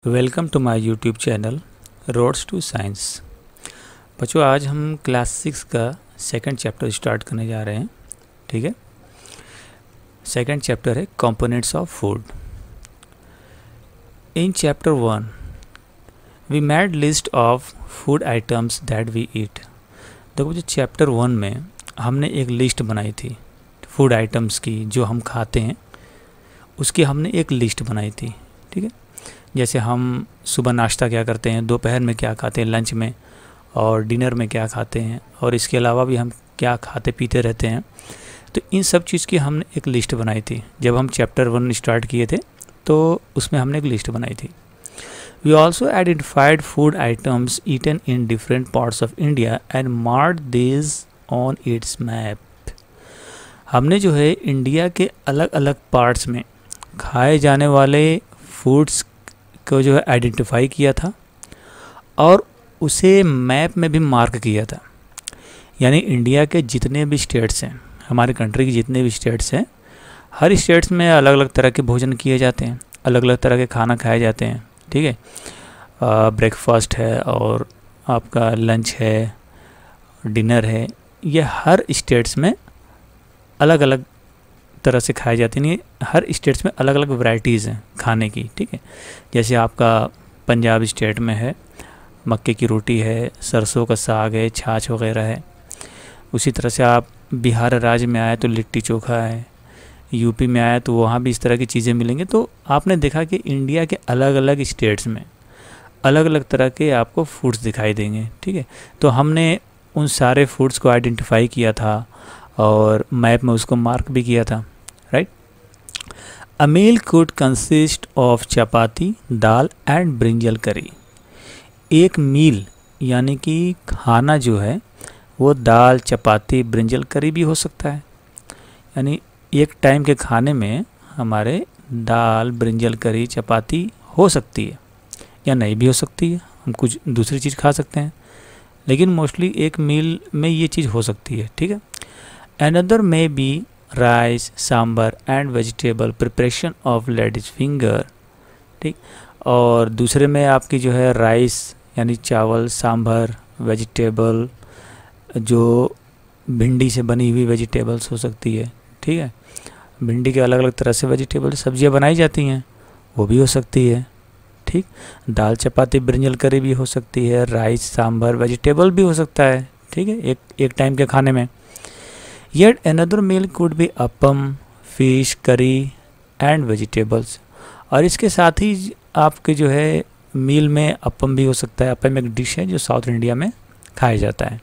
Welcome to my YouTube channel roads to science. बच्चों, आज हम क्लास 6 का सेकंड चैप्टर स्टार्ट करने जा रहे हैं। ठीक है, सेकंड चैप्टर है components of food. In chapter 1 we made list of food items that we eat. देखो जो चैप्टर 1 में हमने एक लिस्ट बनाई थी फूड आइटम्स की जो हम खाते हैं, उसकी हमने एक लिस्ट बनाई थी। ठीक है, जैसे हम सुबह नाश्ता क्या करते हैं, दोपहर में क्या खाते हैं, लंच में और डिनर में क्या खाते हैं, और इसके अलावा भी हम क्या खाते पीते रहते हैं। तो इन सब चीज़ की हमने एक लिस्ट बनाई थी। जब हम चैप्टर 1 स्टार्ट किए थे तो उसमें हमने एक लिस्ट बनाई थी। We also identified food items eaten in different parts of India and marked this on its map. हमने जो है इंडिया के अलग अलग पार्ट्स में खाए जाने वाले फूड्स को जो है आइडेंटिफाई किया था और उसे मैप में भी मार्क किया था। यानी इंडिया के जितने भी स्टेट्स हैं, हमारे कंट्री के जितने भी स्टेट्स हैं, हर स्टेट्स में अलग अलग तरह के भोजन किए जाते हैं, अलग अलग तरह के खाना खाए जाते हैं। ठीक है, ब्रेकफास्ट है और आपका लंच है, डिनर है, ये हर स्टेट्स में अलग अलग तरह से खाए जाते हैं। हर स्टेट्स में अलग अलग वैरायटीज़ हैं खाने की। ठीक है, जैसे आपका पंजाब स्टेट में है मक्के की रोटी है, सरसों का साग है, छाछ वगैरह है। उसी तरह से आप बिहार राज्य में आए तो लिट्टी चोखा है, यूपी में आए तो वहाँ भी इस तरह की चीज़ें मिलेंगी। तो आपने देखा कि इंडिया के अलग अलग स्टेट्स में अलग अलग तरह के आपको फूड्स दिखाई देंगे। ठीक है, तो हमने उन सारे फूड्स को आइडेंटिफाई किया था और मैप में उसको मार्क भी किया था। Right, a meal could consist of chapati, dal and brinjal curry. एक मील यानी कि खाना जो है वो दाल, चपाती, ब्रिंजल करी भी हो सकता है। यानी एक टाइम के खाने में हमारे दाल, ब्रिंजल करी, चपाती हो सकती है या नहीं भी हो सकती है, हम कुछ दूसरी चीज़ खा सकते हैं, लेकिन मोस्टली एक मील में ये चीज़ हो सकती है। ठीक है, another may be rice, sambar and vegetable preparation of ladies finger. ठीक, और दूसरे में आपकी जो है राइस यानी चावल, सांभर, वेजिटेबल जो भिंडी से बनी हुई वेजिटेबल्स हो सकती है। ठीक है, भिंडी के अलग अलग तरह से वेजिटेबल सब्जियां बनाई जाती हैं, वो भी हो सकती है। ठीक, दाल, चपाती, ब्रिंजल करी भी हो सकती है, राइस, सांभर, वेजिटेबल भी हो सकता है। ठीक है, एक टाइम के खाने में। Yet another meal could be appam, fish, curry and vegetables। और इसके साथ ही आपके जो है मील में अपम भी हो सकता है। अपम एक डिश है जो साउथ इंडिया में खाया जाता है।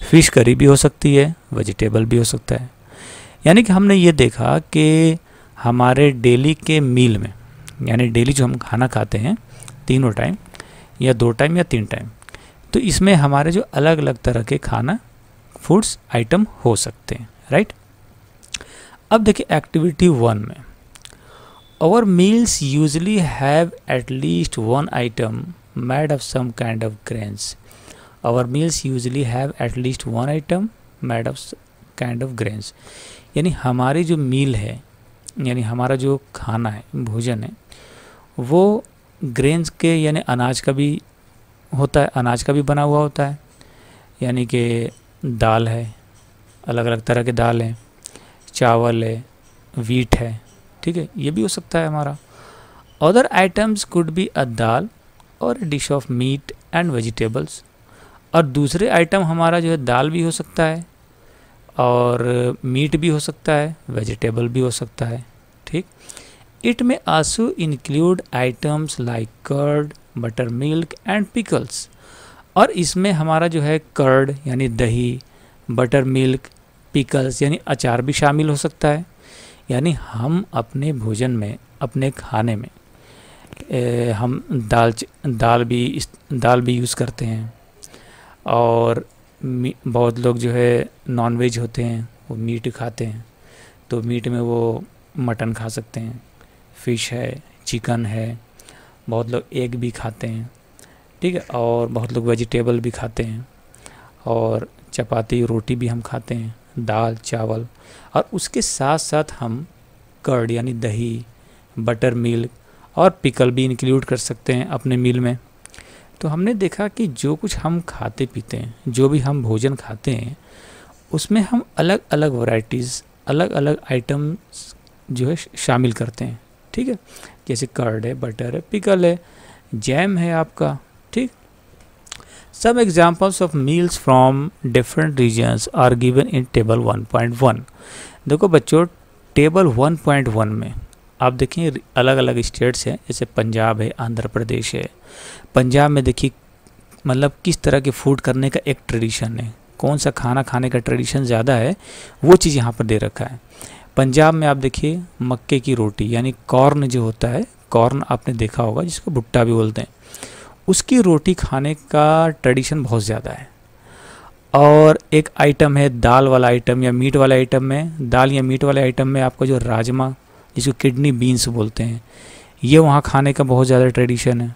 फिश करी भी हो सकती है, वेजिटेबल भी हो सकता है। यानी कि हमने ये देखा कि हमारे डेली के मील में, यानी डेली जो हम खाना खाते हैं तीनों टाइम या 2 टाइम या 3 टाइम, तो इसमें हमारे जो अलग अलग तरह के खाना फूड्स आइटम हो सकते हैं। राइट, अब देखिए एक्टिविटी 1 में, our meals usually have at least 1 item made of some kind of grains. Our meals usually have at least 1 item made of kind of grains. यानी हमारी जो मील है, यानी हमारा जो खाना है, भोजन है, वो ग्रेन्स के यानी अनाज का भी होता है, अनाज का भी बना हुआ होता है। यानी कि दाल है, अलग अलग तरह के दाल हैं, चावल है, वीट है। ठीक है, ये भी हो सकता है हमारा। Other items could be a dal or dish of meat and vegetables. और दूसरे आइटम हमारा जो है दाल भी हो सकता है और मीट भी हो सकता है, वेजिटेबल भी हो सकता है। ठीक, इट में also include items like curd, butter milk and pickles. और इसमें हमारा जो है कर्ड यानी दही, बटर मिल्क, पिकल्स यानी अचार भी शामिल हो सकता है। यानी हम अपने भोजन में, अपने खाने में हम दाल भी यूज़ करते हैं। और बहुत लोग जो है नॉनवेज होते हैं, वो मीट खाते हैं, तो मीट में वो मटन खा सकते हैं, फ़िश है, चिकन है, बहुत लोग एग भी खाते हैं। ठीक है, और बहुत लोग वेजिटेबल भी खाते हैं, और चपाती रोटी भी हम खाते हैं, दाल चावल, और उसके साथ साथ हम कर्ड यानी दही, बटर मिल्क और पिकल भी इंक्लूड कर सकते हैं अपने मील में। तो हमने देखा कि जो कुछ हम खाते पीते हैं, जो भी हम भोजन खाते हैं, उसमें हम अलग अलग वैरायटीज़, अलग अलग आइटम्स जो है शामिल करते हैं। ठीक है, जैसे कर्ड है, बटर है, पिकल है, जैम है आपका। ठीक, some examples of meals from different regions are given in table 1.1। देखो बच्चों, टेबल 1.1 में आप देखें अलग अलग स्टेट्स हैं, जैसे पंजाब है, आंध्र प्रदेश है। पंजाब में देखिए मतलब किस तरह के फूड करने का एक ट्रेडिशन है, कौन सा खाना खाने का ट्रेडिशन ज़्यादा है, वो चीज़ यहाँ पर दे रखा है। पंजाब में आप देखिए मक्के की रोटी यानी कॉर्न जो होता है, कॉर्न आपने देखा होगा जिसको भुट्टा भी बोलते हैं, उसकी रोटी खाने का ट्रेडिशन बहुत ज़्यादा है। और एक आइटम है दाल वाला आइटम या मीट वाला आइटम में, दाल या मीट वाले आइटम में आपका जो राजमा, जिसको किडनी बीन्स बोलते हैं, ये वहाँ खाने का बहुत ज़्यादा ट्रेडिशन है।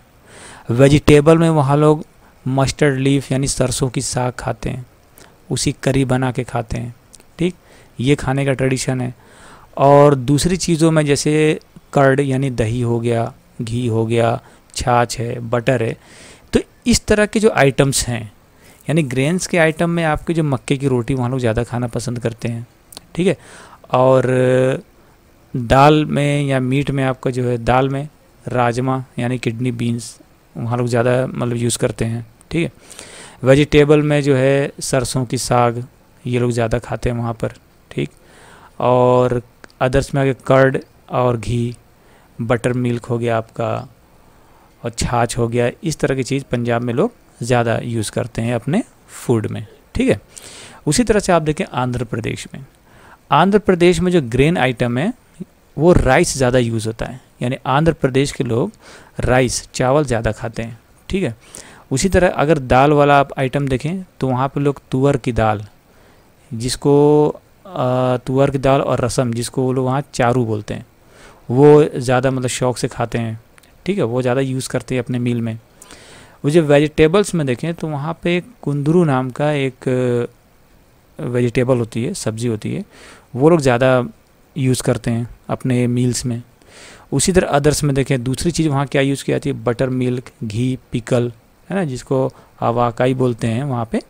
वेजिटेबल में वहाँ लोग मस्टर्ड लीफ यानी सरसों की साग खाते हैं, उसी करी बना के खाते हैं। ठीक, ये खाने का ट्रेडिशन है। और दूसरी चीज़ों में जैसे कर्ड यानी दही हो गया, घी हो गया, छाछ है, बटर है, तो इस तरह के जो आइटम्स हैं यानी ग्रेन्स के आइटम में आपके जो मक्के की रोटी वहाँ लोग ज़्यादा खाना पसंद करते हैं। ठीक है, और दाल में या मीट में आपका जो है, दाल में राजमा यानी किडनी बीन्स वहाँ लोग ज़्यादा मतलब यूज़ करते हैं। ठीक है, वेजिटेबल में जो है सरसों की साग ये लोग ज़्यादा खाते हैं वहाँ पर। ठीक, और अदर्स में आगे कर्ड और घी, बटर मिल्क हो गया आपका, और छाछ हो गया, इस तरह की चीज़ पंजाब में लोग ज़्यादा यूज़ करते हैं अपने फूड में। ठीक है, उसी तरह से आप देखें आंध्र प्रदेश में, आंध्र प्रदेश में जो ग्रेन आइटम है वो राइस ज़्यादा यूज़ होता है, यानी आंध्र प्रदेश के लोग राइस, चावल ज़्यादा खाते हैं। ठीक है, उसी तरह अगर दाल वाला आप आइटम देखें तो वहाँ पे लोग तुअर की दाल, जिसको तुअर की दाल और रसम, जिसको वो लोग वहाँ चारू बोलते हैं, वो ज़्यादा मतलब शौक से खाते हैं। ठीक है, वो ज़्यादा यूज़ करते हैं अपने मील में। वो जो वेजिटेबल्स में देखें तो वहाँ पे कुंदरू नाम का एक वेजिटेबल होती है, सब्ज़ी होती है, वो लोग ज़्यादा यूज़ करते हैं अपने मील्स में। उसी तरह अदर्स में देखें दूसरी चीज़ वहाँ क्या यूज़ की जाती है, बटर मिल्क, घी, पिकल, है ना, जिसको आवाकाई बोलते हैं वहाँ पे,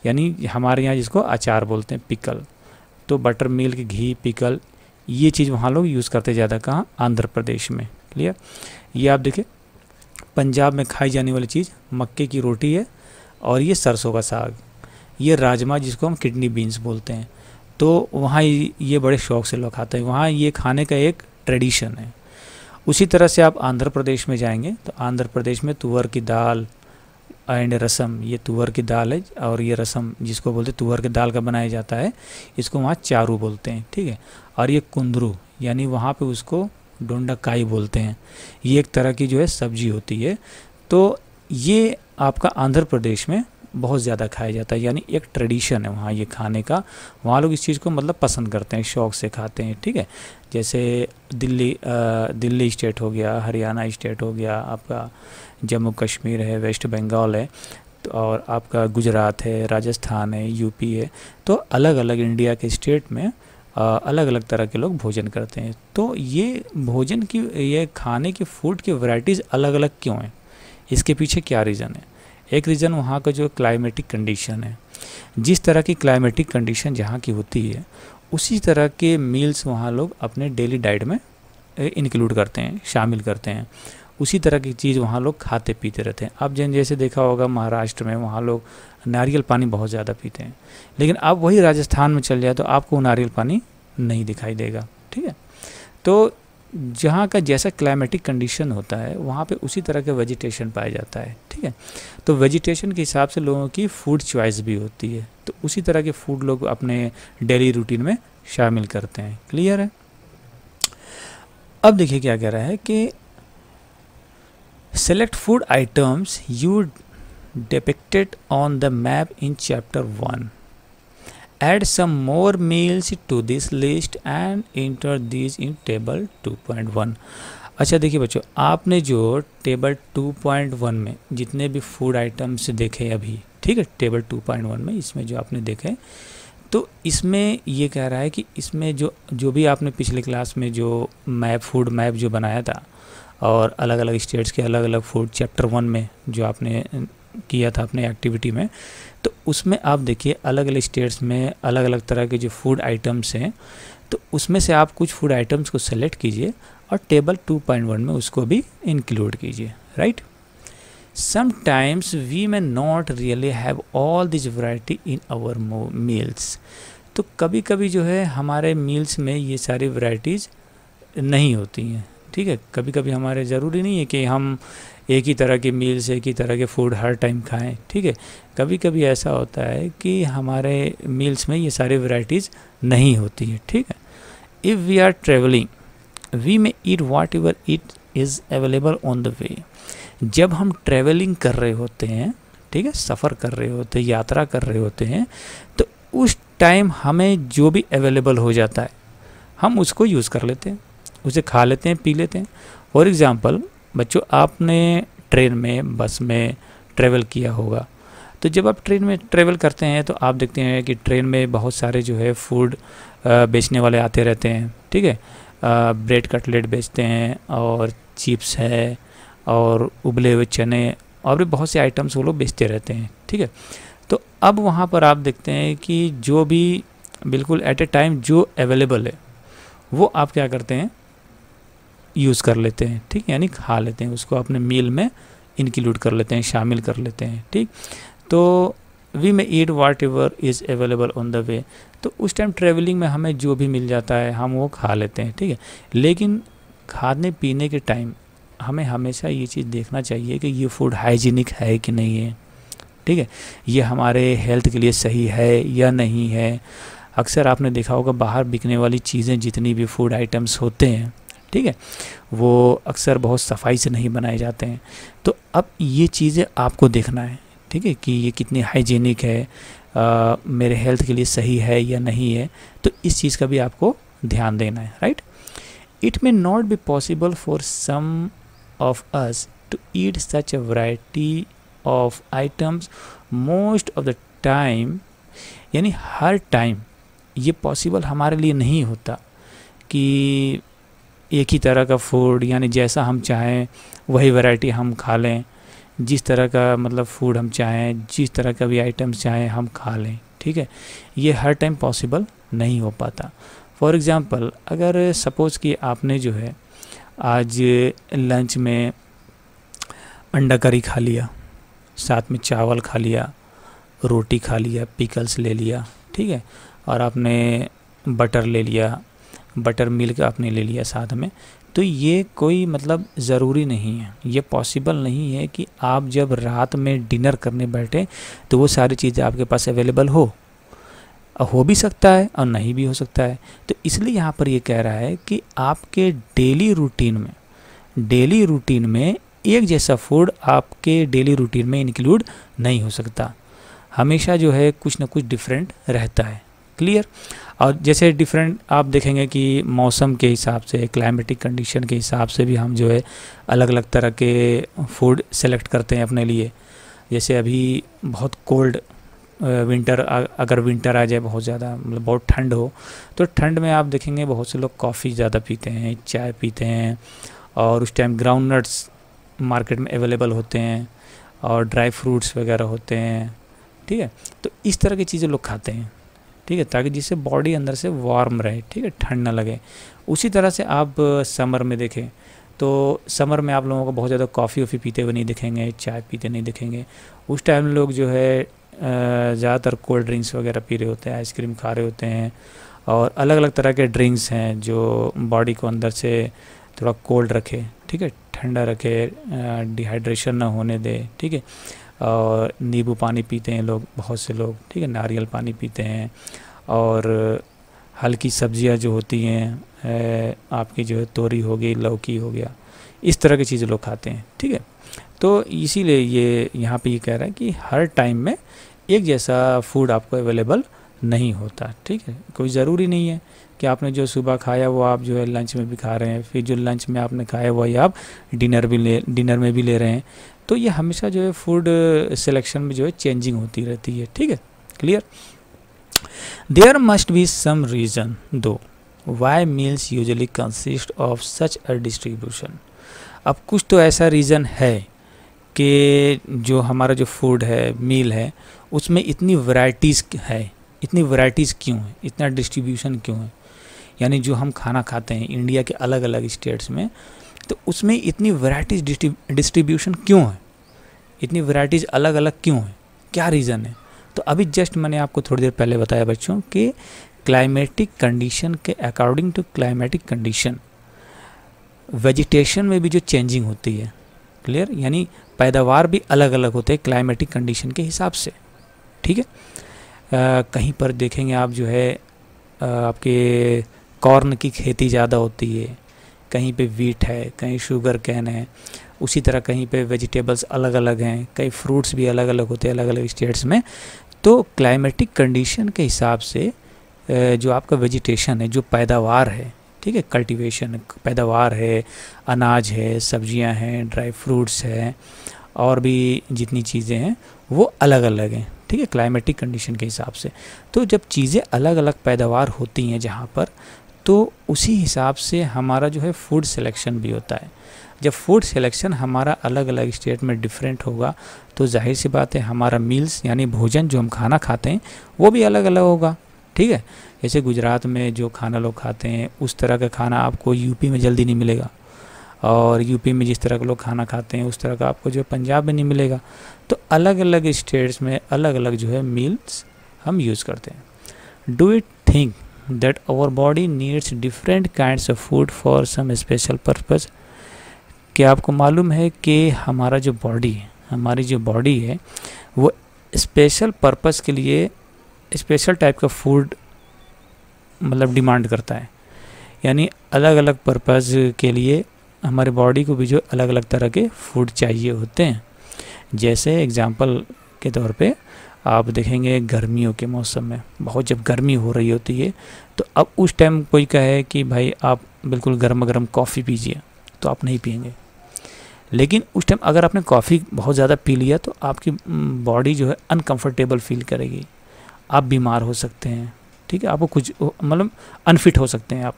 यानी हमारे यहाँ जिसको अचार बोलते हैं, पिकल। तो बटर मिल्क, घी, पिकल, ये चीज़ वहाँ लोग यूज़ करते ज़्यादा। कहाँ? आंध्र प्रदेश में। क्लियर? ये आप देखें पंजाब में खाई जाने वाली चीज़ मक्के की रोटी है, और ये सरसों का साग, ये राजमा जिसको हम किडनी बीन्स बोलते हैं, तो वहाँ ये बड़े शौक से लोग खाते हैं, वहाँ ये खाने का एक ट्रेडिशन है। उसी तरह से आप आंध्र प्रदेश में जाएंगे तो आंध्र प्रदेश में तुअर की दाल एंड रसम, ये तुअर की दाल है और ये रसम जिसको बोलते हैं तुअर की दाल का बनाया जाता है, इसको वहाँ चारू बोलते हैं। ठीक है, और ये कुंदरू यानी वहाँ पे उसको डोंडाकाई बोलते हैं, ये एक तरह की जो है सब्जी होती है। तो ये आपका आंध्र प्रदेश में बहुत ज़्यादा खाया जाता है, यानी एक ट्रेडिशन है वहाँ ये खाने का, वहाँ लोग इस चीज़ को मतलब पसंद करते हैं, शौक़ से खाते हैं। ठीक है, जैसे दिल्ली स्टेट हो गया, हरियाणा स्टेट हो गया, आपका जम्मू कश्मीर है, वेस्ट बंगाल है, तो और आपका गुजरात है, राजस्थान है, यूपी है, तो अलग अलग इंडिया के स्टेट में अलग अलग तरह के लोग भोजन करते हैं। तो ये भोजन की, ये खाने की फूड की वैरायटीज़ अलग अलग क्यों हैं, इसके पीछे क्या रीज़न है? एक रीज़न वहाँ का जो क्लाइमेटिक कंडीशन है, जिस तरह की क्लाइमेटिक कंडीशन जहाँ की होती है उसी तरह के मील्स वहाँ लोग अपने डेली डाइट में इंक्लूड करते हैं, शामिल करते हैं, उसी तरह की चीज़ वहाँ लोग खाते पीते रहते हैं। अब जैसे देखा होगा महाराष्ट्र में वहाँ लोग नारियल पानी बहुत ज़्यादा पीते हैं, लेकिन अब वही राजस्थान में चल जाए तो आपको नारियल पानी नहीं दिखाई देगा। ठीक है, तो जहाँ का जैसा क्लाइमेटिक कंडीशन होता है वहाँ पे उसी तरह का वेजिटेशन पाया जाता है। ठीक है, तो वेजिटेशन के हिसाब से लोगों की फूड चॉइस भी होती है, तो उसी तरह के फूड लोग अपने डेली रूटीन में शामिल करते हैं। क्लियर है? अब देखिए क्या कह रहा है कि select food items you depicted on the map in chapter 1. Add some more meals to this list and enter these in table 2.1. अच्छा देखिए बच्चों, आपने जो टेबल 2.1 में जितने भी फूड आइटम्स देखे अभी, ठीक है, टेबल 2.1 में इसमें जो आपने देखे, तो इसमें ये कह रहा है कि इसमें जो भी आपने पिछले क्लास में जो मैप, फूड मैप जो बनाया था, और अलग अलग स्टेट्स के अलग अलग फूड, चैप्टर 1 में जो आपने किया था अपने एक्टिविटी में, तो उसमें आप देखिए अलग अलग स्टेट्स में अलग अलग तरह के जो फूड आइटम्स हैं, तो उसमें से आप कुछ फूड आइटम्स को सेलेक्ट कीजिए और टेबल 2.1 में उसको भी इंक्लूड कीजिए, right. Sometimes we may not really have all this variety in our meals. तो कभी कभी जो है हमारे मील्स में ये सारी वैरायटीज़ नहीं होती हैं, ठीक है। कभी कभी हमारे ज़रूरी नहीं है कि हम एक ही तरह के मील्स, एक ही तरह के फूड हर टाइम खाएं, ठीक है। कभी कभी ऐसा होता है कि हमारे मील्स में ये सारी वैरायटीज़ नहीं होती है, ठीक है। If we are travelling we may eat whatever it is available on the way. जब हम ट्रेवलिंग कर रहे होते हैं, ठीक है, सफ़र कर रहे होते हैं, यात्रा कर रहे होते हैं, तो उस टाइम हमें जो भी अवेलेबल हो जाता है हम उसको यूज़ कर लेते हैं, उसे खा लेते हैं, पी लेते हैं। फॉर एग्ज़ाम्पल बच्चों, आपने ट्रेन में, बस में ट्रैवल किया होगा, तो जब आप ट्रेन में ट्रैवल करते हैं तो आप देखते हैं कि ट्रेन में बहुत सारे जो है फूड बेचने वाले आते रहते हैं, ठीक है। ब्रेड कटलेट बेचते हैं और चिप्स है और उबले हुए चने और भी बहुत से आइटम्स वो लोग बेचते रहते हैं, ठीक है। तो अब वहाँ पर आप देखते हैं कि जो भी बिल्कुल एट ए टाइम जो अवेलेबल है वो आप क्या करते हैं, यूज़ कर लेते हैं, ठीक, यानी खा लेते हैं, उसको अपने मील में इंक्लूड कर लेते हैं, शामिल कर लेते हैं, ठीक। तो we may eat whatever is available on the way. तो उस टाइम ट्रेवलिंग में हमें जो भी मिल जाता है हम वो खा लेते हैं, ठीक है। लेकिन खाने पीने के टाइम हमें हमेशा ये चीज़ देखना चाहिए कि ये फूड हाइजीनिक है कि नहीं है, ठीक है, ये हमारे हेल्थ के लिए सही है या नहीं है। अक्सर आपने देखा होगा बाहर बिकने वाली चीज़ें, जितनी भी फूड आइटम्स होते हैं, ठीक है, वो अक्सर बहुत सफाई से नहीं बनाए जाते हैं। तो अब ये चीज़ें आपको देखना है, ठीक है, कि ये कितनी हाइजीनिक है, मेरे हेल्थ के लिए सही है या नहीं है। तो इस चीज़ का भी आपको ध्यान देना है, right. It may not be possible for some of us to eat such a variety of items most of the time. यानी हर टाइम ये पॉसिबल हमारे लिए नहीं होता कि एक ही तरह का फूड, यानी जैसा हम चाहें वही वैरायटी हम खा लें, जिस तरह का मतलब फूड हम चाहें, जिस तरह का भी आइटम्स चाहें हम खा लें, ठीक है। ये हर टाइम पॉसिबल नहीं हो पाता। फॉर एग्ज़ाम्पल, अगर सपोज़ कि आपने जो है आज लंच में अंडा करी खा लिया, साथ में चावल खा लिया, रोटी खा लिया, पिकल्स ले लिया, ठीक है, और आपने बटर ले लिया, बटर मिल्क आपने ले लिया साथ में, तो ये कोई मतलब ज़रूरी नहीं है, ये पॉसिबल नहीं है कि आप जब रात में डिनर करने बैठे तो वो सारी चीज़ें आपके पास अवेलेबल हो भी सकता है और नहीं भी हो सकता है। तो इसलिए यहाँ पर ये कह रहा है कि आपके डेली रूटीन में एक जैसा फूड आपके डेली रूटीन में इंक्लूड नहीं हो सकता, हमेशा जो है कुछ ना कुछ डिफरेंट रहता है, क्लियर। और जैसे डिफरेंट आप देखेंगे कि मौसम के हिसाब से, क्लाइमेटिक कंडीशन के हिसाब से भी हम जो है अलग अलग तरह के फूड सेलेक्ट करते हैं अपने लिए। जैसे अभी बहुत कोल्ड विंटर, अगर विंटर आ जाए बहुत ज़्यादा, मतलब बहुत ठंड हो, तो ठंड में आप देखेंगे बहुत से लोग कॉफ़ी ज़्यादा पीते हैं, चाय पीते हैं, और उस टाइम ग्राउंड नट्स मार्केट में अवेलेबल होते हैं और ड्राई फ्रूट्स वगैरह होते हैं, ठीक है। तो इस तरह की चीज़ें लोग खाते हैं, ठीक है, ताकि जिससे बॉडी अंदर से वार्म रहे, ठीक है, ठंड ना लगे। उसी तरह से आप समर में देखें तो समर में आप लोगों को बहुत ज़्यादा कॉफ़ी वॉफ़ी पीते हुए नहीं दिखेंगे, चाय पीते नहीं दिखेंगे। उस टाइम लोग जो है ज़्यादातर कोल्ड ड्रिंक्स वगैरह पी रहे होते हैं, आइसक्रीम खा रहे होते हैं, और अलग अलग तरह के ड्रिंक्स हैं जो बॉडी को अंदर से थोड़ा कोल्ड रखे, ठीक है, ठंडा रखे, डिहाइड्रेशन ना होने दे, ठीक है। और नींबू पानी पीते हैं लोग, बहुत से लोग, ठीक है, नारियल पानी पीते हैं, और हल्की सब्जियां जो होती हैं आपकी जो है तोरी हो गई, लौकी हो गया, इस तरह की चीज़ें लोग खाते हैं, ठीक है। तो इसीलिए ये यहाँ पे ये कह रहा है कि हर टाइम में एक जैसा फूड आपको अवेलेबल नहीं होता, ठीक है। कोई ज़रूरी नहीं है कि आपने जो सुबह खाया वो आप जो है लंच में भी खा रहे हैं, फिर जो लंच में आपने खाया वही आप डिनर में भी ले रहे हैं। तो ये हमेशा जो है फूड सिलेक्शन में जो है चेंजिंग होती रहती है, ठीक है, clear. There must be some reason to why meals usually consist of such a distribution. अब कुछ तो ऐसा रीज़न है कि जो हमारा जो फूड है, मील है, उसमें इतनी वैरायटीज़ है। इतनी वैरायटीज़ क्यों है, इतना डिस्ट्रीब्यूशन क्यों है? यानी जो हम खाना खाते हैं इंडिया के अलग अलग स्टेट्स में, तो उसमें इतनी वैरायटीज़ डिस्ट्रीब्यूशन क्यों है? इतनी वैरायटीज़ अलग अलग क्यों है? क्या रीज़न है? तो अभी जस्ट मैंने आपको थोड़ी देर पहले बताया बच्चों कि क्लाइमेटिक कंडीशन के according to climatic condition vegetation में भी जो चेंजिंग होती है, क्लियर, यानी पैदावार भी अलग अलग होते हैं क्लाइमेटिक कंडीशन के हिसाब से, ठीक है। कहीं पर देखेंगे आप जो है आपके कॉर्न की खेती ज़्यादा होती है, कहीं पे वीट है, कहीं शुगर कैन है, उसी तरह कहीं पे वेजिटेबल्स अलग अलग हैं, कई फ्रूट्स भी अलग अलग होते हैं अलग अलग स्टेट्स में। तो क्लाइमेटिक कंडीशन के हिसाब से जो आपका वेजिटेशन है, जो पैदावार है, ठीक है, कल्टीवेशन पैदावार है, अनाज है, सब्जियां हैं, ड्राई फ्रूट्स हैं, और भी जितनी चीज़ें हैं वो अलग अलग हैं, ठीक है, क्लाइमेटिक कंडीशन के हिसाब से। तो जब चीज़ें अलग अलग पैदावार होती हैं जहाँ पर, तो उसी हिसाब से हमारा जो है फूड सिलेक्शन भी होता है। जब फूड सिलेक्शन हमारा अलग अलग स्टेट में डिफरेंट होगा तो जाहिर सी बात है हमारा मील्स यानी भोजन जो हम खाना खाते हैं वो भी अलग अलग होगा, ठीक है। जैसे गुजरात में जो खाना लोग खाते हैं उस तरह का खाना आपको यूपी में जल्दी नहीं मिलेगा, और यूपी में जिस तरह के लोग खाना खाते हैं उस तरह का आपको जो पंजाब में नहीं मिलेगा। तो अलग अलग स्टेट्स में अलग अलग जो है मील्स हम यूज़ करते हैं। Do it think that our body needs different kinds of food for some special purpose? क्या आपको मालूम है कि हमारा जो बॉडी है, हमारी जो बॉडी है वो स्पेशल पर्पज़ के लिए स्पेशल टाइप का फूड मतलब डिमांड करता है। यानी अलग अलग पर्पज़ के लिए हमारे बॉडी को भी जो अलग अलग तरह के फूड चाहिए होते हैं। जैसे एग्जांपल के तौर पे आप देखेंगे गर्मियों के मौसम में बहुत जब गर्मी हो रही होती है तो अब उस टाइम कोई कहे कि भाई आप बिल्कुल गर्मा गर्म कॉफ़ी पीजिए, तो आप नहीं पियेंगे। लेकिन उस टाइम अगर आपने कॉफ़ी बहुत ज़्यादा पी लिया तो आपकी बॉडी जो है अनकंफर्टेबल फील करेगी, आप बीमार हो सकते हैं, ठीक है, आपको कुछ मतलब अनफिट हो सकते हैं आप।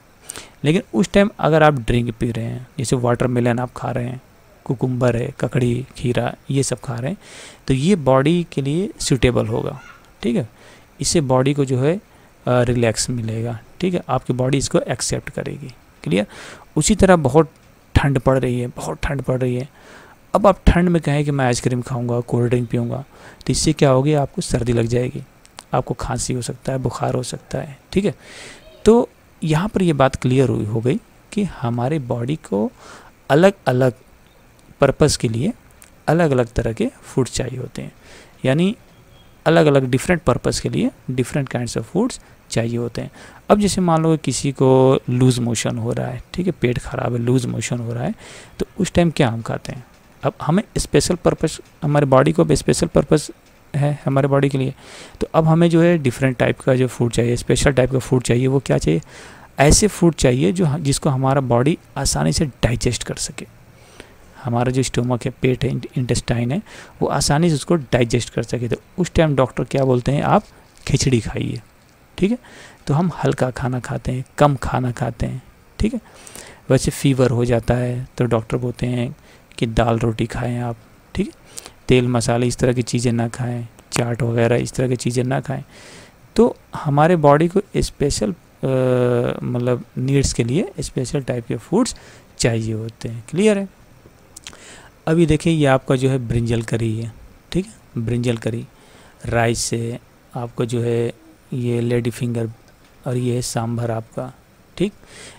लेकिन उस टाइम अगर आप ड्रिंक पी रहे हैं, जैसे वाटरमेलन आप खा रहे हैं, कुकुम्बर है, ककड़ी, खीरा, ये सब खा रहे हैं, तो ये बॉडी के लिए सूटेबल होगा, ठीक है। इससे बॉडी को जो है रिलैक्स मिलेगा, ठीक है, आपकी बॉडी इसको एक्सेप्ट करेगी, क्लियर। उसी तरह बहुत ठंड पड़ रही है, बहुत ठंड पड़ रही है, अब आप ठंड में कहें कि मैं आइसक्रीम खाऊंगा, कोल्ड ड्रिंक पीऊँगा, तो इससे क्या होगी, आपको सर्दी लग जाएगी, आपको खांसी हो सकता है, बुखार हो सकता है, ठीक है। तो यहाँ पर ये बात क्लियर हो गई कि हमारे बॉडी को अलग अलग पर्पज़ के लिए अलग अलग तरह के फूड चाहिए होते हैं, यानी अलग अलग डिफरेंट पर्पज़ के लिए डिफरेंट काइंड्स ऑफ फूड्स चाहिए होते हैं। अब जैसे मान लो किसी को लूज़ मोशन हो रहा है, ठीक है, पेट ख़राब है, लूज़ मोशन हो रहा है, तो उस टाइम क्या हम खाते हैं? अब हमें स्पेशल पर्पज़, हमारे बॉडी को स्पेशल पर्पज़ है हमारे बॉडी के लिए, तो अब हमें जो है डिफरेंट टाइप का जो फूड चाहिए, स्पेशल टाइप का फूड चाहिए। वो क्या चाहिए? ऐसे फूड चाहिए जो जिसको हमारा बॉडी आसानी से डाइजेस्ट कर सके। हमारा जो स्टोमक है, पेट है, इंटेस्टाइन है, वो आसानी से उसको डाइजेस्ट कर सके। तो उस टाइम डॉक्टर क्या बोलते हैं, आप खिचड़ी खाइए, ठीक है। तो हम हल्का खाना खाते हैं, कम खाना खाते हैं, ठीक है। वैसे फीवर हो जाता है तो डॉक्टर बोलते हैं कि दाल रोटी खाएं आप, ठीक है, तेल मसाले इस तरह की चीज़ें ना खाएं, चाट वगैरह इस तरह की चीज़ें ना खाएं। तो हमारे बॉडी को स्पेशल मतलब नीड्स के लिए स्पेशल टाइप के फूड्स चाहिए होते हैं, क्लियर है। अभी देखिए ये आपका जो है ब्रिंजल करी है, ठीक है, ब्रिंजल करी राइस से आपको जो है ये लेडी फिंगर, और ये है सांभर आपका, ठीक।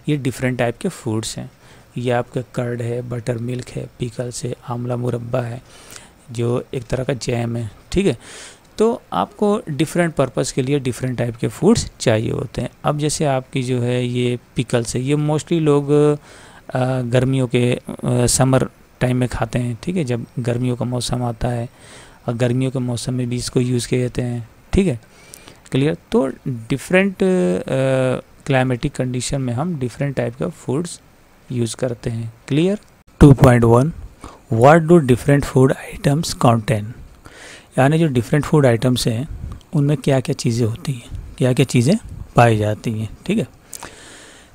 ये डिफरेंट टाइप के फूड्स हैं। ये आपका कर्ड है, बटर मिल्क है, पिकल्स है, आंवला मुरब्बा है, जो एक तरह का जैम है, ठीक है। तो आपको डिफरेंट पर्पज़ के लिए डिफरेंट टाइप के फूड्स चाहिए होते हैं। अब जैसे आपकी जो है ये पिकल्स है, ये मोस्टली लोग गर्मियों के समर टाइम में खाते हैं, ठीक है, जब गर्मियों का मौसम आता है, और गर्मियों के मौसम में भी इसको यूज़ किए जाते हैं, ठीक है, क्लियर। तो डिफरेंट क्लाइमेटिक कंडीशन में हम डिफरेंट टाइप का फूड्स यूज़ करते हैं, clear. 2.1 what do different food items contain, यानी जो डिफरेंट फूड आइटम्स हैं उनमें क्या क्या चीज़ें होती हैं, क्या क्या चीज़ें पाई जाती हैं, ठीक है।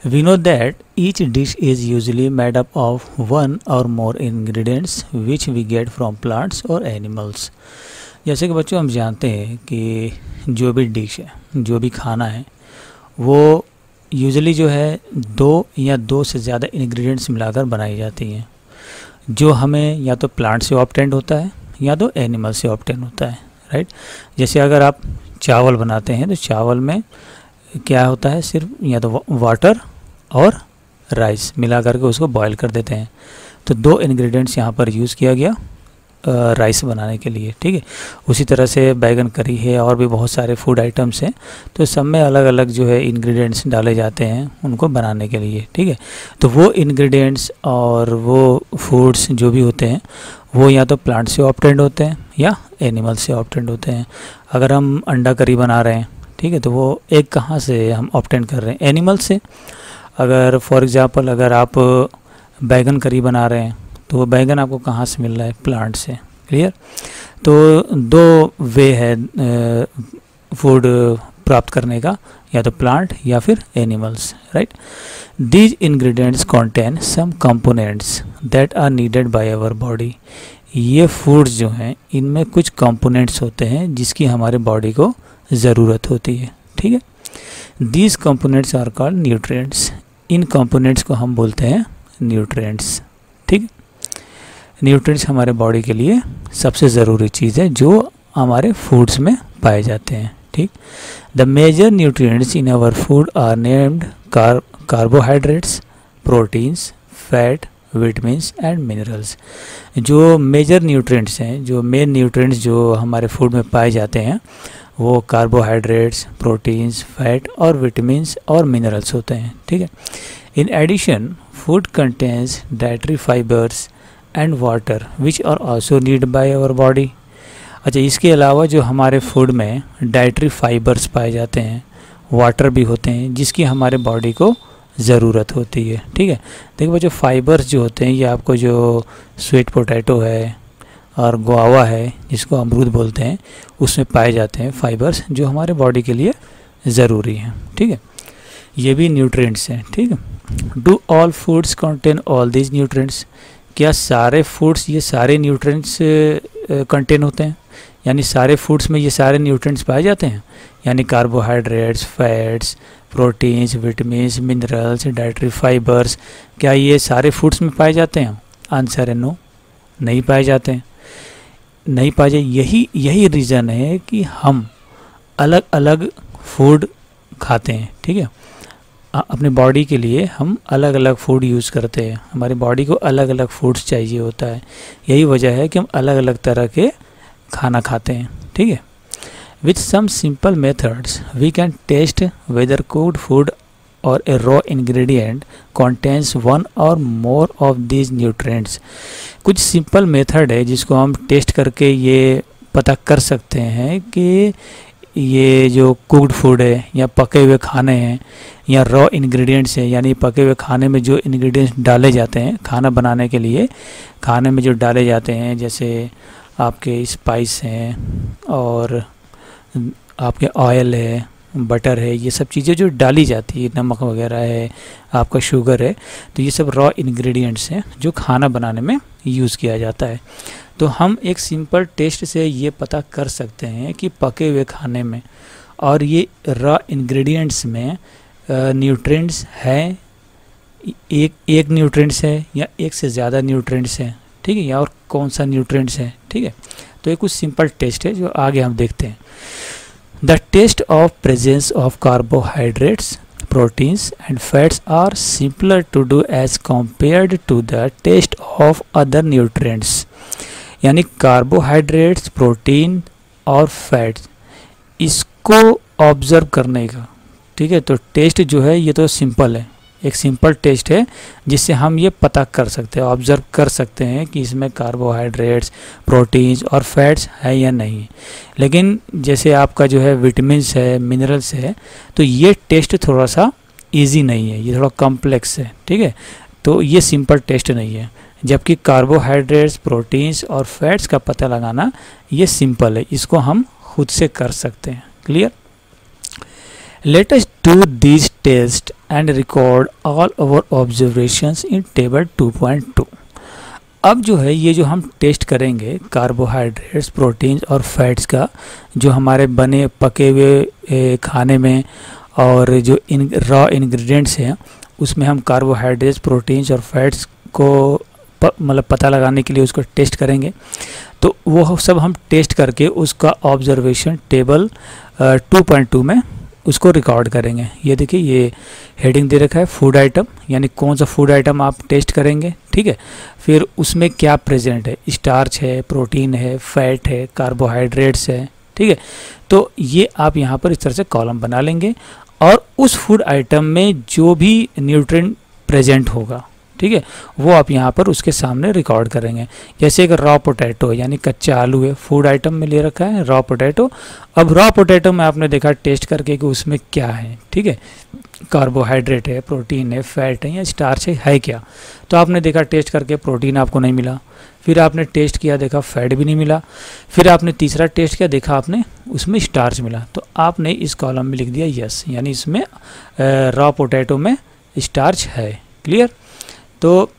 We know that each dish is usually made up of one or more ingredients which we get from plants or animals. जैसे कि बच्चों हम जानते हैं कि जो भी डिश है, जो भी खाना है, वो यूजुअली जो है दो या दो से ज़्यादा इंग्रेडिएंट्स मिलाकर बनाई जाती हैं, जो हमें या तो प्लांट से ऑब्टेन्ड होता है या तो एनिमल से ऑब्टेन होता है, राइट। जैसे अगर आप चावल बनाते हैं तो चावल में क्या होता है, सिर्फ या तो वाटर और राइस मिला करके उसको बॉईल कर देते हैं। तो दो इंग्रेडिएंट्स यहाँ पर यूज़ किया गया राइस बनाने के लिए, ठीक है। उसी तरह से बैगन करी है और भी बहुत सारे फूड आइटम्स हैं, तो सब में अलग अलग जो है इंग्रेडिएंट्स डाले जाते हैं उनको बनाने के लिए, ठीक है। तो वो इंग्रेडिएंट्स और वो फूड्स जो भी होते हैं वो या तो प्लांट से ऑब्टेन्ड होते हैं या एनिमल से ऑब्टेन्ड होते हैं। अगर हम अंडा करी बना रहे हैं, ठीक है, तो वो एग कहाँ से हम ऑब्टेन कर रहे हैं, एनिमल से। अगर फॉर एग्जांपल अगर आप बैगन करी बना रहे हैं तो वो बैगन आपको कहाँ से मिल रहा है, प्लांट से, क्लियर। तो दो वे है फूड प्राप्त करने का, या तो प्लांट या फिर animals, right. These ingredients contain some components that are needed by our body. ये फूड्स जो हैं इनमें कुछ कंपोनेंट्स होते हैं जिसकी हमारे बॉडी को ज़रूरत होती है, ठीक है। These components are called nutrients. इन कंपोनेंट्स को हम बोलते हैं न्यूट्रिएंट्स, ठीक है। न्यूट्रिएंट्स हमारे बॉडी के लिए सबसे ज़रूरी चीज़ है जो हमारे फूड्स में पाए जाते हैं, ठीक। The major nutrients in our food are named carbohydrates, proteins, fat, vitamins and minerals. जो मेजर न्यूट्रिएंट्स हैं, जो मेन न्यूट्रिएंट्स जो हमारे फूड में पाए जाते हैं वो कार्बोहाइड्रेट्स, प्रोटीन्स, फैट और विटामिन्स और मिनरल्स होते हैं, ठीक है। In addition food contains dietary fibres and water which are also need by our body. अच्छा, इसके अलावा जो हमारे फूड में डाइटरी फाइबर्स पाए जाते हैं, वाटर भी होते हैं जिसकी हमारे बॉडी को ज़रूरत होती है, ठीक है। देखो बच्चों, फाइबर्स जो होते हैं ये आपको जो स्वीट पोटैटो है और गुआवा है जिसको अमरूद बोलते हैं उसमें पाए जाते हैं फाइबर्स जो हमारे बॉडी के लिए ज़रूरी हैं, ठीक है। ये भी न्यूट्रिएंट्स हैं, ठीक है। Do all foods contain all these nutrients. क्या सारे फूड्स ये सारे न्यूट्रिएंट्स कंटेन होते हैं, यानी सारे फूड्स में ये सारे न्यूट्रिएंट्स पाए जाते हैं, यानी carbohydrates, fats, proteins, vitamins, minerals, dietary fibres, क्या ये सारे फूड्स में पाए जाते हैं? आंसर है नो, नहीं पाए जाते हैं, नहीं पाए जाते। यही रीज़न है कि हम अलग अलग फूड खाते हैं, ठीक है। अपने बॉडी के लिए हम अलग अलग फूड यूज़ करते हैं, हमारी बॉडी को अलग अलग फूड्स चाहिए होता है। यही वजह है कि हम अलग अलग तरह के खाना खाते हैं, ठीक है। With some simple methods, we can test whether cooked food or a raw ingredient contains one or more of these nutrients. कुछ सिंपल मेथड है जिसको हम टेस्ट करके ये पता कर सकते हैं कि ये जो कुक्ड फूड है या पके हुए खाने हैं या रॉ इंग्रेडिएंट्स हैं, यानी पके हुए खाने में जो इंग्रेडिएंट्स डाले जाते हैं खाना बनाने के लिए, खाने में जो डाले जाते हैं जैसे आपके स्पाइस हैं और आपके ऑयल है, बटर है, ये सब चीज़ें जो डाली जाती है, नमक वगैरह है, आपका शुगर है, तो ये सब रॉ इंग्रेडिएंट्स हैं जो खाना बनाने में यूज़ किया जाता है। तो हम एक सिंपल टेस्ट से ये पता कर सकते हैं कि पके हुए खाने में और ये रॉ इंग्रेडिएंट्स में न्यूट्रिएंट्स हैं, एक न्यूट्रिएंट्स है या एक से ज़्यादा न्यूट्रिएंट्स हैं, ठीक है, या और कौन सा न्यूट्रिएंट्स है, ठीक है। तो ये कुछ सिंपल टेस्ट है जो आगे हम देखते हैं। The test of presence of carbohydrates, proteins and fats are simpler to do as compared to the test of other nutrients. यानी कार्बोहाइड्रेट्स, प्रोटीन और फैट्स, इसको ऑब्जर्व करने का, ठीक है, तो टेस्ट जो है ये तो सिंपल है, एक सिंपल टेस्ट है जिससे हम ये पता कर सकते हैं, ऑब्जर्व कर सकते हैं कि इसमें कार्बोहाइड्रेट्स, प्रोटीन्स और फैट्स है या नहीं। लेकिन जैसे आपका जो है विटामिन्स है, मिनरल्स है, तो ये टेस्ट थोड़ा सा इजी नहीं है, ये थोड़ा कॉम्प्लेक्स है, ठीक है। तो ये सिंपल टेस्ट नहीं है, जबकि कार्बोहाइड्रेट्स, प्रोटीन्स और फैट्स का पता लगाना ये सिंपल है, इसको हम खुद से कर सकते हैं। Clear? Let us do these tests and record all our observations in table 2.2. अब जो है ये जो हम टेस्ट करेंगे कार्बोहाइड्रेट्स, प्रोटीन्स और फैट्स का, जो हमारे बने पके हुए खाने में और जो रॉ इंग्रेडिएंट्स हैं उसमें हम कार्बोहाइड्रेट्स, प्रोटीन्स और फैट्स को मतलब पता लगाने के लिए उसको टेस्ट करेंगे। तो वो सब हम टेस्ट करके उसका ऑब्जर्वेशन टेबल 2.2 में उसको रिकॉर्ड करेंगे। ये देखिए ये हेडिंग दे रखा है फूड आइटम, यानी कौन सा फूड आइटम आप टेस्ट करेंगे, ठीक है। फिर उसमें क्या प्रेजेंट है, स्टार्च है, प्रोटीन है, फैट है, कार्बोहाइड्रेट्स है, ठीक है। तो ये आप यहाँ पर इस तरह से कॉलम बना लेंगे और उस फूड आइटम में जो भी न्यूट्रिएंट प्रेजेंट होगा, ठीक है, वो आप यहाँ पर उसके सामने रिकॉर्ड करेंगे। जैसे एक रॉ पोटैटो है, यानी कच्चा आलू है, फूड आइटम में ले रखा है रॉ पोटैटो। अब रॉ पोटैटो में आपने देखा टेस्ट करके कि उसमें क्या है, ठीक है, कार्बोहाइड्रेट है, प्रोटीन है, फैट है या स्टार्च है क्या। तो आपने देखा टेस्ट करके प्रोटीन आपको नहीं मिला, फिर आपने टेस्ट किया देखा फैट भी नहीं मिला, फिर आपने तीसरा टेस्ट किया देखा आपने उसमें स्टार्च मिला। तो आपने इस कॉलम में लिख दिया यस, यानी इसमें रॉ पोटैटो में स्टार्च है। क्लियर। तो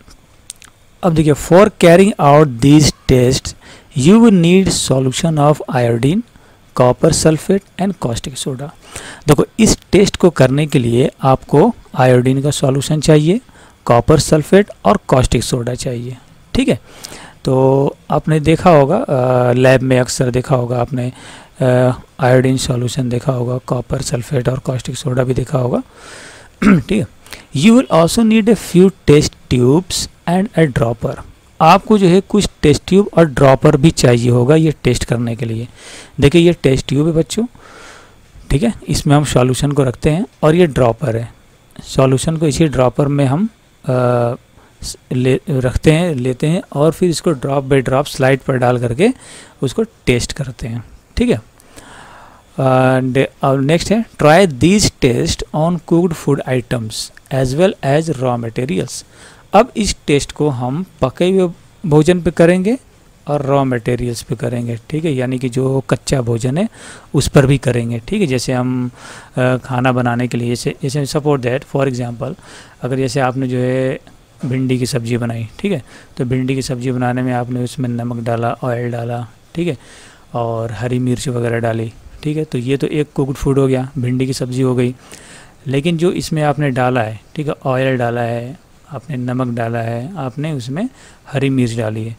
अब देखिए, for carrying out these test you will need solution of iodine, copper sulphate and caustic soda. देखो इस टेस्ट को करने के लिए आपको आयोडीन का सॉल्यूशन चाहिए, कॉपर सल्फेट और कॉस्टिक सोडा चाहिए, ठीक है। तो आपने देखा होगा लैब में अक्सर देखा होगा आपने आयोडीन सॉल्यूशन देखा होगा, कॉपर सल्फेट और कॉस्टिक सोडा भी देखा होगा, ठीक है। You will also need a few test tubes and a dropper. आपको जो है कुछ टेस्ट ट्यूब और ड्रॉपर भी चाहिए होगा ये टेस्ट करने के लिए। देखिए ये टेस्ट ट्यूब है बच्चों, ठीक है, इसमें हम सॉल्यूशन को रखते हैं, और ये ड्रॉपर है, सॉल्यूशन को इसी ड्रॉपर में हम लेते हैं और फिर इसको ड्रॉप बाय ड्रॉप स्लाइड पर डाल करके उसको टेस्ट करते हैं, ठीक है। नेक्स्ट है try these test on cooked food items as well as raw materials. अब इस टेस्ट को हम पके हुए भोजन पे करेंगे और रॉ मटेरियल्स पे करेंगे, ठीक है, यानी कि जो कच्चा भोजन है उस पर भी करेंगे, ठीक है। जैसे हम खाना बनाने के लिए जैसे सपोज दैट फॉर एग्जांपल, अगर जैसे आपने जो है भिंडी की सब्ज़ी बनाई, ठीक है, तो भिंडी की सब्ज़ी बनाने में आपने उसमें नमक डाला, ऑयल डाला, ठीक है, और हरी मिर्च वगैरह डाली, ठीक है। तो ये तो एक कुक्ड फूड हो गया, भिंडी की सब्ज़ी हो गई। लेकिन जो इसमें आपने डाला है, ठीक है, ऑयल डाला है, आपने नमक डाला है, आपने उसमें हरी मिर्च डाली है,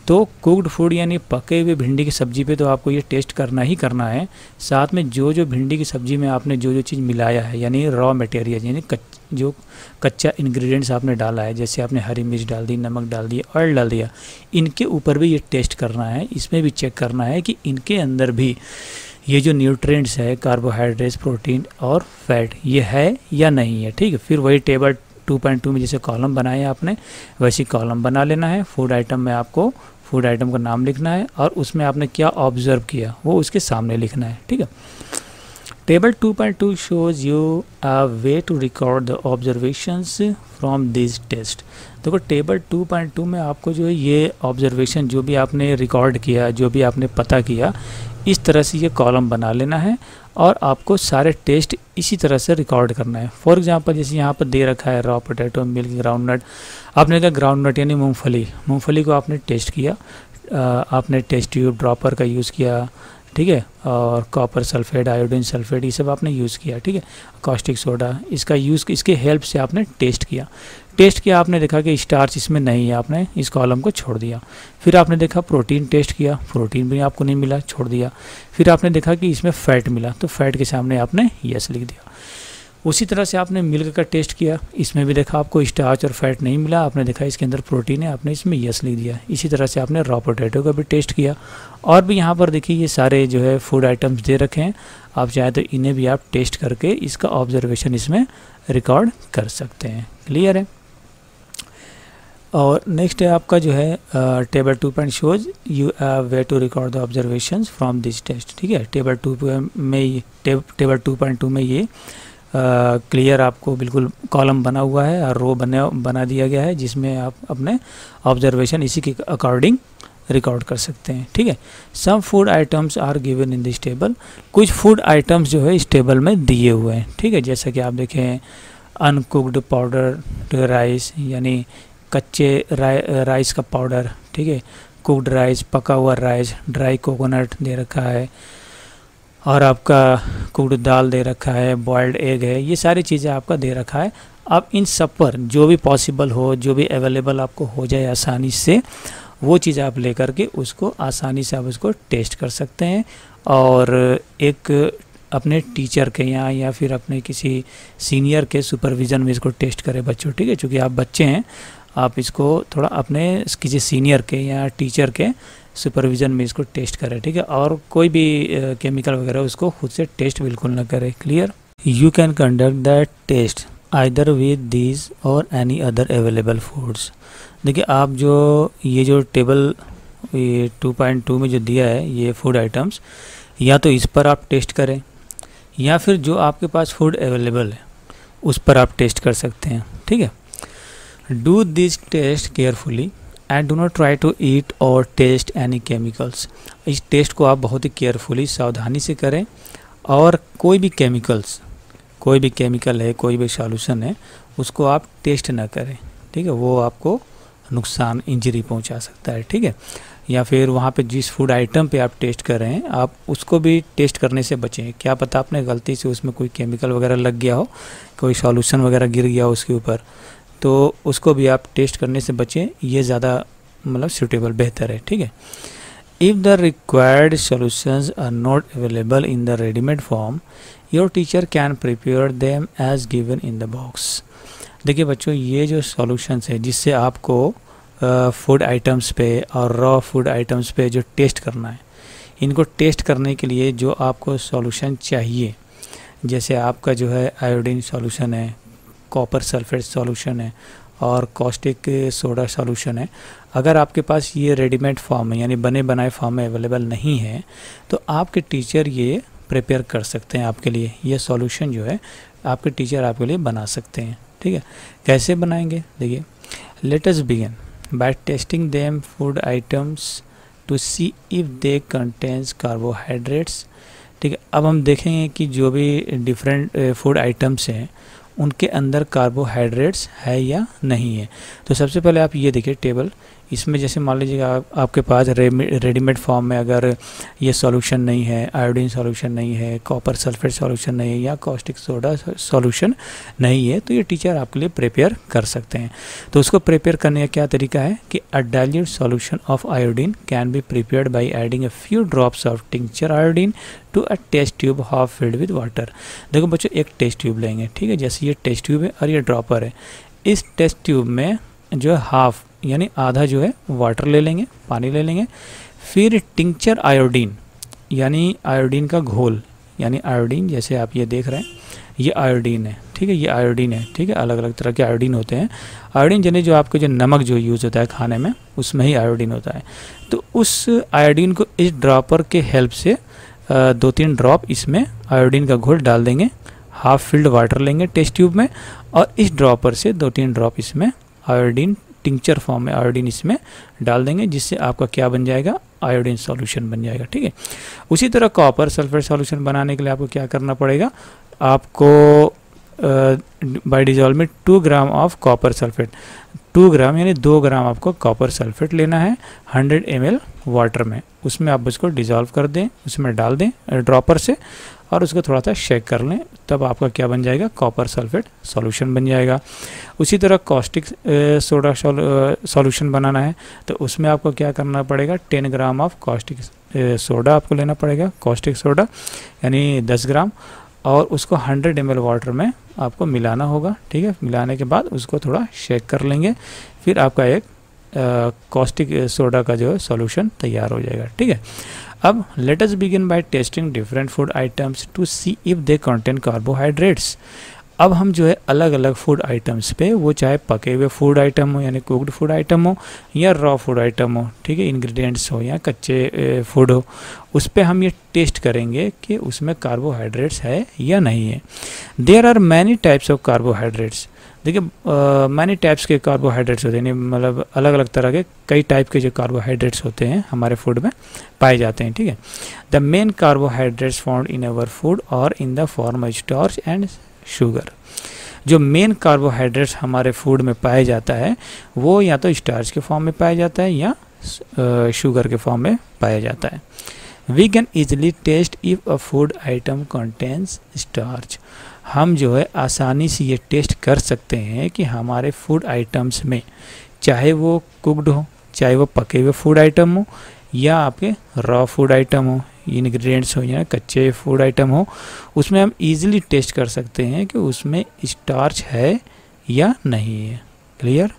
तो कुक्ड फूड यानी पके हुए भिंडी की सब्ज़ी पे तो आपको ये टेस्ट करना ही करना है। साथ में जो जो भिंडी की सब्ज़ी में आपने जो जो चीज़ मिलाया है, यानी रॉ मटेरियल, यानी जो कच्चा इंग्रेडिएंट्स आपने डाला है, जैसे आपने हरी मिर्च डाल दी, नमक डाल दिया, ऑयल डाल दिया, इनके ऊपर भी ये टेस्ट करना है। इसमें भी चेक करना है कि इनके अंदर भी ये जो न्यूट्रिएंट्स है, कार्बोहाइड्रेट्स, प्रोटीन और फैट, ये है या नहीं है, ठीक है। फिर वही टेबल 2.2 में जैसे कॉलम बनाए आपने वैसी कॉलम बना लेना है। फूड आइटम में आपको फूड आइटम का नाम लिखना है और उसमें आपने क्या ऑब्जर्व किया वो उसके सामने लिखना है, ठीक है। Table 2.2 shows you a way to record the observations from this test. देखो टेबल 2.2 में आपको जो है ये ऑब्जर्वेशन जो भी आपने रिकॉर्ड किया, जो भी आपने पता किया, इस तरह से ये कॉलम बना लेना है और आपको सारे टेस्ट इसी तरह से रिकॉर्ड करना है। फॉर एग्जांपल जैसे यहाँ पर दे रखा है raw potato, milk, groundnut. आपने कहा ग्राउंड नट यानी मूंगफली को आपने टेस्ट किया, आपने टेस्ट ट्यूब ड्रॉपर का यूज़ किया, ठीक है, और कॉपर सल्फेट, आयोडीन सल्फेट, ये सब आपने यूज़ किया, ठीक है, कॉस्टिक सोडा, इसका यूज़ इसके हेल्प से आपने टेस्ट किया, आपने देखा कि स्टार्च इसमें नहीं है, आपने इस कॉलम को छोड़ दिया। फिर आपने देखा प्रोटीन टेस्ट किया, प्रोटीन भी आपको नहीं मिला, छोड़ दिया। फिर आपने देखा कि इसमें फैट मिला, तो फैट के सामने आपने यस लिख दिया। उसी तरह से आपने मिल्क का टेस्ट किया, इसमें भी देखा आपको स्टार्च और फैट नहीं मिला, आपने देखा इसके अंदर प्रोटीन है, आपने इसमें यस लिख दिया। इसी तरह से आपने रॉ पोटैटो का भी टेस्ट किया। और भी यहाँ पर देखिए ये सारे जो है फूड आइटम्स दे रखे हैं, आप चाहे तो इन्हें भी आप टेस्ट करके इसका ऑब्जर्वेशन इसमें रिकॉर्ड कर सकते हैं। क्लियर है। और नेक्स्ट है आपका जो है table 2 shows you way to record the observations from this test, ठीक है। टेबल 2.2 में ये क्लियर आपको बिल्कुल कॉलम बना हुआ है और रो बना दिया गया है, जिसमें आप अपने ऑब्जर्वेशन इसी के अकॉर्डिंग रिकॉर्ड कर सकते हैं। ठीक है, some food items are given in this table, कुछ फूड आइटम्स जो है इस टेबल में दिए हुए हैं। ठीक है, जैसा कि आप देखें अनकुक्ड पाउडर राइस यानी कच्चे राइस का पाउडर, ठीक है, कुक्ड राइस पका हुआ राइस, ड्राई कोकोनट दे रखा है, और आपका कुक्ड दाल दे रखा है, बॉइल्ड एग है, ये सारी चीज़ें आपका दे रखा है। आप इन सब पर जो भी पॉसिबल हो, जो भी अवेलेबल आपको हो जाए आसानी से, वो चीज़ आप लेकर के उसको आसानी से आप उसको टेस्ट कर सकते हैं। और एक अपने टीचर के यहाँ या फिर अपने किसी सीनियर के सुपरविज़न में इसको टेस्ट करें बच्चों। ठीक है, क्योंकि आप बच्चे हैं, आप इसको थोड़ा अपने किसी सीनियर के या टीचर के सुपरविज़न में इसको टेस्ट करें। ठीक है, और कोई भी केमिकल वगैरह उसको खुद से टेस्ट बिल्कुल ना करें। Clear? You can conduct that test either with these or any other available foods. देखिए, आप जो ये जो टेबल ये 2.2 में जो दिया है ये फूड आइटम्स, या तो इस पर आप टेस्ट करें या फिर जो आपके पास फूड अवेलेबल है उस पर आप टेस्ट कर सकते हैं। ठीक है, do this test carefully and do not try to eat or taste any chemicals. इस टेस्ट को आप बहुत ही केयरफुली सावधानी से करें, और कोई भी केमिकल्स, कोई भी केमिकल है, कोई भी सॉल्यूशन है, उसको आप टेस्ट ना करें। ठीक है, वो आपको नुकसान, इंजरी पहुंचा सकता है। ठीक है, या फिर वहाँ पे जिस फूड आइटम पे आप टेस्ट कर रहे हैं आप उसको भी टेस्ट करने से बचें। क्या पता आपने गलती से उसमें कोई केमिकल वगैरह लग गया हो, कोई सॉल्यूशन वगैरह गिर गया हो उसके ऊपर, तो उसको भी आप टेस्ट करने से बचें। ये ज़्यादा मतलब सूटेबल, बेहतर है। ठीक है, if the required solutions are not available in the readymade form, your teacher can prepare them as given in the box. देखिए बच्चों, ये जो सॉल्यूशंस है जिससे आपको फूड आइटम्स पे और रॉ फूड आइटम्स पे जो टेस्ट करना है, इनको टेस्ट करने के लिए जो आपको सॉल्यूशन चाहिए, जैसे आपका जो है आयोडीन सॉल्यूशन है, कॉपर सल्फेट सॉल्यूशन है और कॉस्टिक सोडा सॉल्यूशन है, अगर आपके पास ये रेडीमेड फॉर्म में यानी बने बनाए फॉर्म में अवेलेबल नहीं है तो आपके टीचर ये प्रिपेयर कर सकते हैं आपके लिए। ये सॉल्यूशन जो है आपके टीचर आपके लिए बना सकते हैं। ठीक है, कैसे बनाएंगे? देखिए, let us begin by testing them food items to see if they contains carbohydrates. ठीक है, अब हम देखेंगे कि जो भी डिफरेंट फूड आइटम्स हैं उनके अंदर कार्बोहाइड्रेट्स है या नहीं है। तो सबसे पहले आप ये देखिए टेबल, इसमें जैसे मान लीजिएगा आपके पास रेडीमेड फॉर्म में अगर ये सॉल्यूशन नहीं है, आयोडीन सॉल्यूशन नहीं है, कॉपर सल्फेट सॉल्यूशन नहीं है या कॉस्टिक सोडा सॉल्यूशन नहीं है, तो ये टीचर आपके लिए प्रिपेयर कर सकते हैं। तो उसको प्रिपेयर करने का क्या तरीका है कि a dilute solution of iodine can be prepared by adding a few drops of tincture iodine to a test tube half filled with water. देखो बच्चों, एक टेस्ट ट्यूब लेंगे। ठीक है, जैसे ये टेस्ट ट्यूब है और ये ड्रॉपर है, इस टेस्ट ट्यूब में जो है हाफ यानी आधा जो है वाटर ले लेंगे, पानी ले लेंगे, फिर टिंक्चर आयोडीन यानी आयोडीन का घोल, यानी आयोडीन जैसे आप ये देख रहे हैं ये आयोडीन है। ठीक है, ये आयोडीन है। ठीक है, अलग अलग तरह के आयोडीन होते हैं। आयोडीन यानी जो आपके जो नमक जो यूज़ होता है खाने में उसमें ही आयोडीन होता है। तो उस आयोडीन को इस ड्रॉपर के हेल्प से 2-3 ड्रॉप इसमें आयोडीन का घोल डाल देंगे, हाफ फिल्ड वाटर लेंगे टेस्ट ट्यूब में, और इस ड्रॉपर से 2-3 ड्रॉप इसमें आयोडीन टिंक्चर फॉर्म में आयोडीन इसमें डाल देंगे, जिससे आपका क्या बन जाएगा? आयोडीन सॉल्यूशन बन जाएगा। ठीक है, उसी तरह कॉपर सल्फेट सॉल्यूशन बनाने के लिए आपको क्या करना पड़ेगा? आपको by dissolving 2 gram of copper sulphate, 2 gram यानी 2 ग्राम आपको कॉपर सल्फेट लेना है 100 ml वाटर में, उसमें आप उसको डिज़ोल्व कर दें, उसमें डाल दें ड्रॉपर से और उसको थोड़ा सा शेक कर लें, तब आपका क्या बन जाएगा? कॉपर सल्फेट सॉल्यूशन बन जाएगा। उसी तरह कॉस्टिक सोडा सॉल्यूशन बनाना है तो उसमें आपको क्या करना पड़ेगा? 10 ग्राम ऑफ कॉस्टिक सोडा आपको लेना पड़ेगा, कॉस्टिक सोडा यानी 10 ग्राम, और उसको 100 ml वाटर में आपको मिलाना होगा। ठीक है, मिलाने के बाद उसको थोड़ा शेक कर लेंगे, फिर आपका एक कॉस्टिक सोडा का जो है सॉल्यूशन तैयार हो जाएगा। ठीक है, अब let us begin by testing different food items to see if they contain carbohydrates. अब हम जो है अलग अलग फूड आइटम्स पे, वो चाहे पके हुए फूड आइटम हो यानी कुक्ड फूड आइटम हो या रॉ फूड आइटम हो, ठीक है, इंग्रेडिएंट्स हो या कच्चे फूड हो, उस पे हम ये टेस्ट करेंगे कि उसमें कार्बोहाइड्रेट्स है या नहीं है। There are many types of carbohydrates. देखिए मैनी टाइप्स के कार्बोहाइड्रेट्स होते हैं, मतलब अलग अलग तरह के कई टाइप के जो कार्बोहाइड्रेट्स होते हैं हमारे फूड में पाए जाते हैं, ठीक है। The main carbohydrates found in our food are in the form of starch and sugar. जो मेन कार्बोहाइड्रेट्स हमारे फूड में पाया जाता है वो या तो स्टार्च के फॉर्म में पाया जाता है या शुगर के फॉर्म में पाया जाता है। We can easily test if a food item contains starch. हम जो है आसानी से ये टेस्ट कर सकते हैं कि हमारे फूड आइटम्स में, चाहे वो कुक्ड हो, चाहे वो पके हुए फूड आइटम हो या आपके रॉ फूड आइटम हो, इंग्रेडिएंट्स हो या कच्चे फूड आइटम हो, उसमें हम इजीली टेस्ट कर सकते हैं कि उसमें स्टार्च है या नहीं है। क्लियर?